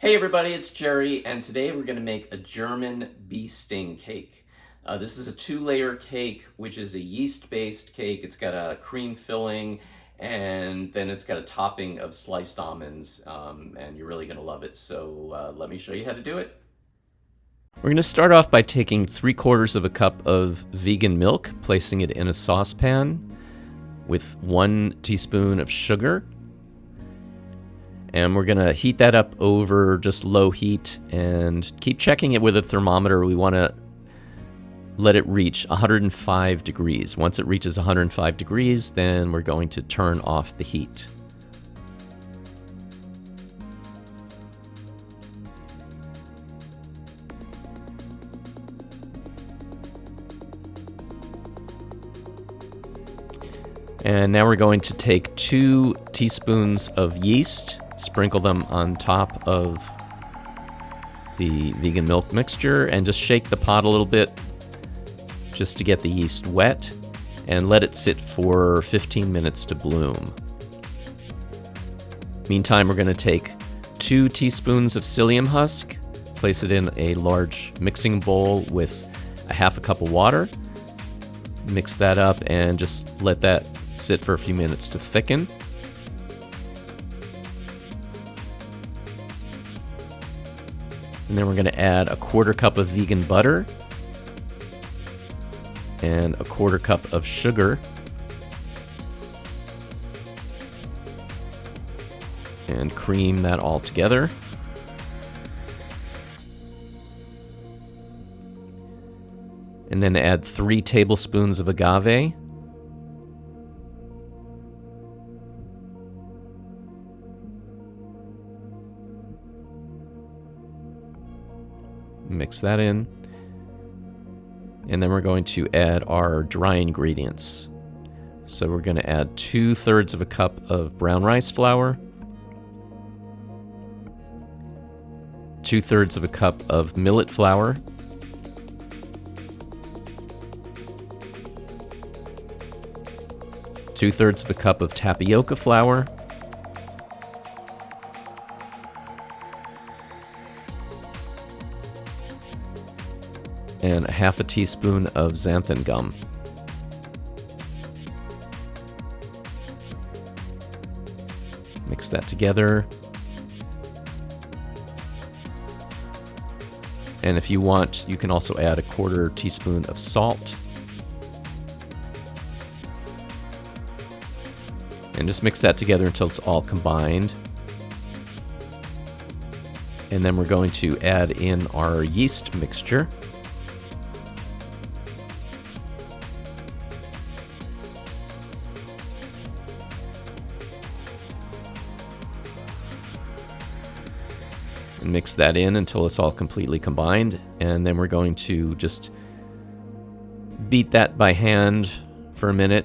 Hey everybody, it's Jerry, and today we're going to make a German bee sting cake. This is a two-layer cake, which is a yeast-based cake. It's got a cream filling, and then it's got a topping of sliced almonds, and you're really going to love it. So let me show you how to do it. We're going to start off by taking 3/4 of a cup of vegan milk, placing it in a saucepan with 1 teaspoon of sugar. And we're going to heat that up over just low heat and keep checking it with a thermometer. We want to let it reach 105 degrees. Once it reaches 105 degrees, then we're going to turn off the heat. And now we're going to take 2 teaspoons of yeast, sprinkle them on top of the vegan milk mixture, and just shake the pot a little bit just to get the yeast wet, and let it sit for 15 minutes to bloom. Meantime, we're going to take 2 teaspoons of psyllium husk, place it in a large mixing bowl with a half a cup of water, mix that up, and just let that sit for a few minutes to thicken. And then we're going to add a 1/4 cup of vegan butter and a 1/4 cup of sugar. And cream that all together. And then add 3 tablespoons of agave. Mix that in. And then we're going to add our dry ingredients. So we're going to add 2/3 of a cup of brown rice flour, 2/3 of a cup of millet flour, 2/3 of a cup of tapioca flour, and a half a teaspoon of xanthan gum. Mix that together. And if you want, you can also add a 1/4 teaspoon of salt. And just mix that together until it's all combined. And then we're going to add in our yeast mixture. Mix that in until it's all completely combined, and then we're going to just beat that by hand for a minute,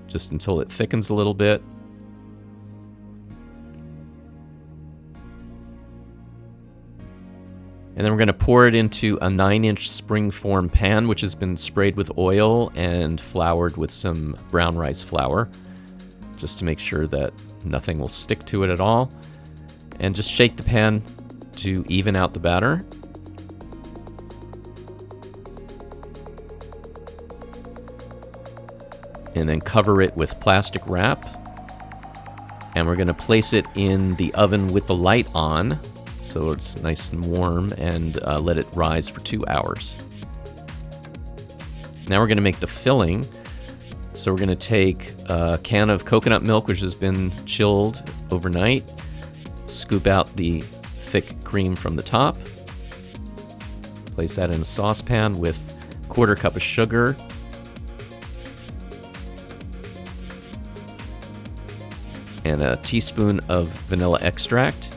just until it thickens a little bit. And then we're going to pour it into a 9-inch spring-form pan, which has been sprayed with oil and floured with some brown rice flour, just to make sure that nothing will stick to it at all. And just shake the pan to even out the batter. And then cover it with plastic wrap. And we're going to place it in the oven with the light on, so it's nice and warm, and let it rise for 2 hours. Now we're going to make the filling. So we're going to take a can of coconut milk, which has been chilled overnight. Scoop out the thick cream from the top. Place that in a saucepan with 1/4 cup of sugar. And a teaspoon of vanilla extract.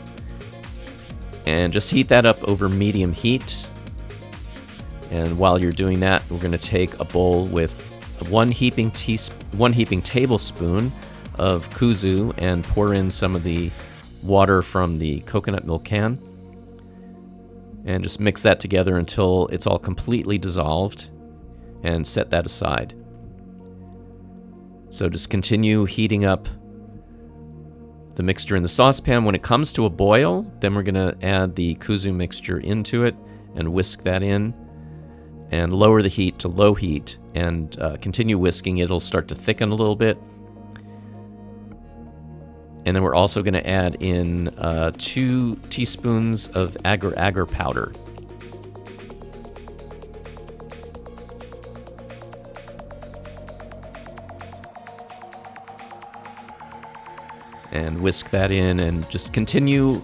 And just heat that up over medium heat. And while you're doing that, we're going to take a bowl with 1 heaping tablespoon of kuzu and pour in some of the water from the coconut milk can, and just mix that together until it's all completely dissolved, and set that aside. So just continue heating up the mixture in the saucepan. When it comes to a boil, then we're going to add the kuzu mixture into it and whisk that in, and lower the heat to low heat, and continue whisking. It'll start to thicken a little bit. And then we're also going to add in 2 teaspoons of agar powder. And whisk that in, and just continue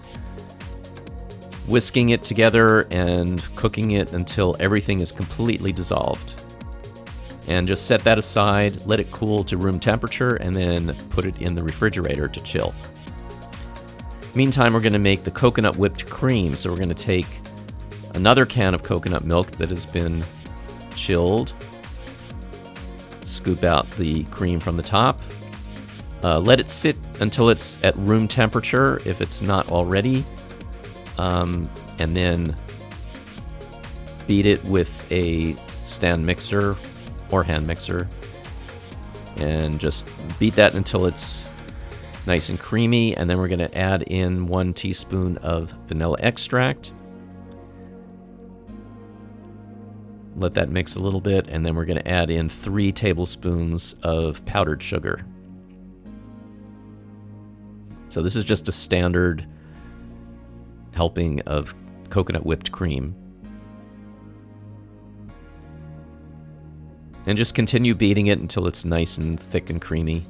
whisking it together and cooking it until everything is completely dissolved. And just set that aside, let it cool to room temperature, and then put it in the refrigerator to chill. Meantime, we're going to make the coconut whipped cream. So we're going to take another can of coconut milk that has been chilled, scoop out the cream from the top, let it sit until it's at room temperature if it's not already, and then beat it with a stand mixer or hand mixer, and just beat that until it's nice and creamy. And then we're going to add in 1 teaspoon of vanilla extract. Let that mix a little bit, and then we're going to add in 3 tablespoons of powdered sugar. So this is just a standard helping of coconut whipped cream. And just continue beating it until it's nice and thick and creamy.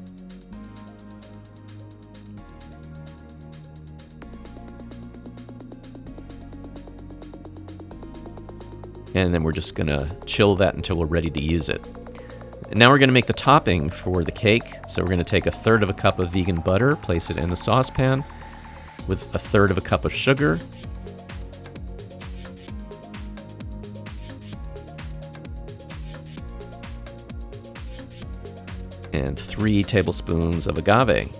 And then we're just going to chill that until we're ready to use it. And now we're going to make the topping for the cake. So we're going to take 1/3 cup of vegan butter, place it in a saucepan with 1/3 cup of sugar. And 3 tablespoons of agave.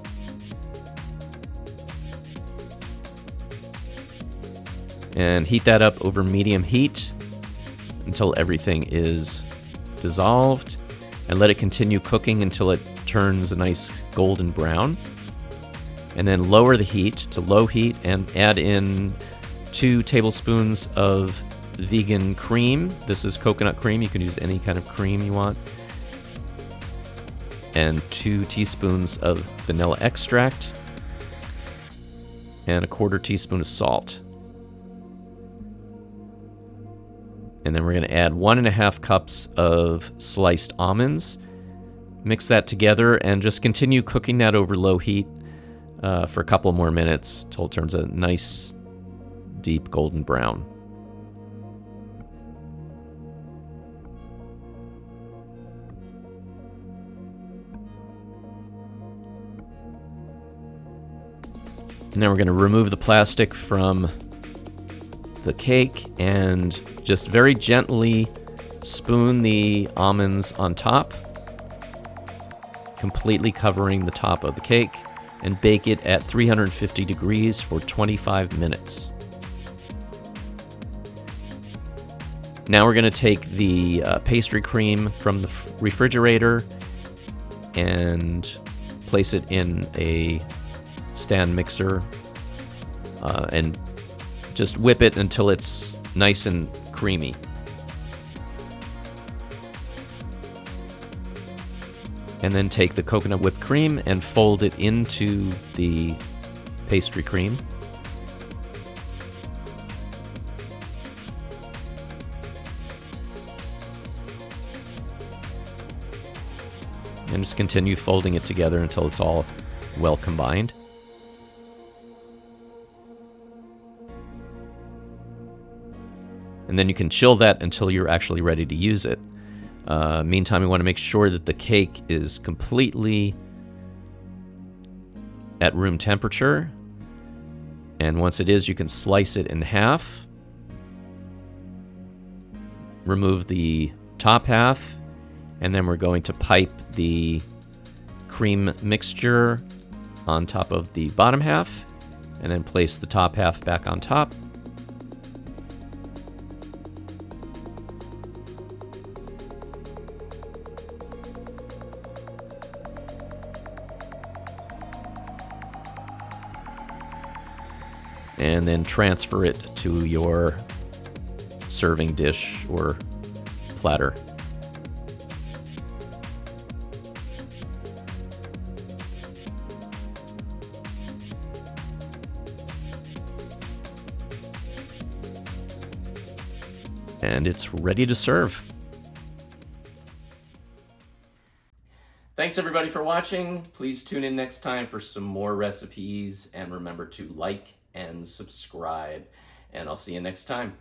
And heat that up over medium heat until everything is dissolved, and let it continue cooking until it turns a nice golden brown. And then lower the heat to low heat and add in 2 tablespoons of vegan cream. This is coconut cream. You can use any kind of cream you want. And 2 teaspoons of vanilla extract, and 1/4 teaspoon of salt. And then we're going to add 1.5 cups of sliced almonds. Mix that together and just continue cooking that over low heat for a couple more minutes till it turns a nice, deep golden brown. And then we're going to remove the plastic from the cake and just very gently spoon the almonds on top, completely covering the top of the cake, and bake it at 350 degrees for 25 minutes. Now we're going to take the pastry cream from the refrigerator and place it in a stand mixer and just whip it until it's nice and creamy. And then take the coconut whipped cream and fold it into the pastry cream. And just continue folding it together until it's all well combined. And then you can chill that until you're actually ready to use it. Meantime, we want to make sure that the cake is completely at room temperature. And once it is, you can slice it in half. Remove the top half. And then we're going to pipe the cream mixture on top of the bottom half. And then place the top half back on top. and then transfer it to your serving dish or platter. And it's ready to serve. Thanks everybody for watching. Please tune in next time for some more recipes, and remember to like and subscribe. And I'll see you next time.